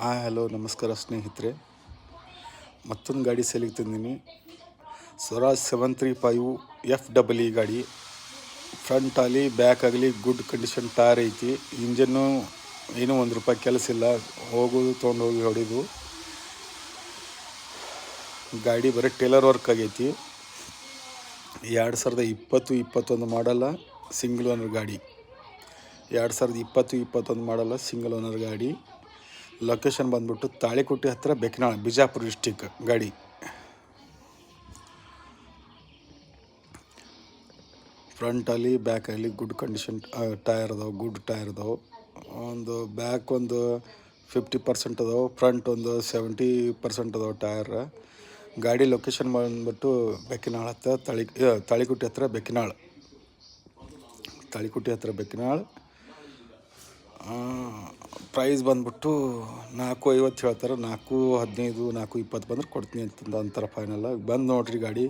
Hello ನಮಸ್ಕಾರ ಸ್ನೇಹಿತರೆ. ಮತ್ತೊಂದು ಗಾಡಿ ಸೇಲಿಗೆ ತಂದೀನಿ. ಸ್ವರಾಜ್ 735 FEE ಗಾಡಿ. ಫ್ರಂಟ್ ಆಗಲಿ ಬ್ಯಾಕ್ ಆಗಲಿ ಗುಡ್ ಕಂಡೀಷನ್ ಟೈರ್ ಐತಿ. ಇಂಜನ್ನು ಏನೂ ₹1 ಕೆಲಸ ಇಲ್ಲ. ಹೋಗೋದು ತೊಗೊಂಡೋಗಿ ಹೊಡಿದು. ಗಾಡಿ ಬರೀ ಟೇಲರ್ ವರ್ಕ್ ಆಗೈತಿ. 2020-21 ಮಾಡಲ್ಲ, ಸಿಂಗಲ್ ಓನರ್ ಗಾಡಿ. 2020-21 ಮಾಡಲ್ಲ, ಸಿಂಗಲ್ ಓನರ್ ಗಾಡಿ. ಲೊಕೇಶನ್ ಬಂದ್ಬಿಟ್ಟು ತಾಳಿಕೋಟೆ ಹತ್ತಿರ ಬೆಕ್ನಾಳ್, ಬಿಜಾಪುರ ಡಿಸ್ಟಿಕ್ ಗಾಡಿ. ಫ್ರಂಟಲ್ಲಿ ಬ್ಯಾಕ್ ಆಗಲಿ ಗುಡ್ ಕಂಡೀಷನ್ ಟೈರ್ ಅದಾವೆ, ಗುಡ್ ಟೈರ್ ಅದಾವೆ. ಒಂದು ಬ್ಯಾಕ್ ಒಂದು 50% ಅದಾವೆ, ಫ್ರಂಟ್ ಒಂದು 70% ಅದಾವೆ ಟೈರ್. ಗಾಡಿ ಲೊಕೇಶನ್ ಬಂದ್ಬಿಟ್ಟು ಬೆಕ್ನಾಳ್ ಹತ್ತಿರ ತಾಳಿಕೋಟೆ ಹತ್ತಿರ ಬೆಕ್ನಾಳ್. ಪ್ರೈಸ್ ಬಂದ್ಬಿಟ್ಟು 450 ಹೇಳ್ತಾರೆ. 415, 420 ಬಂದ್ರೆ ಕೊಡ್ತೀನಿ ಅಂತಂದು ಅಂತಾರೆ ಫೈನಲ್. ಬಂದು ನೋಡಿರಿ ಗಾಡಿ.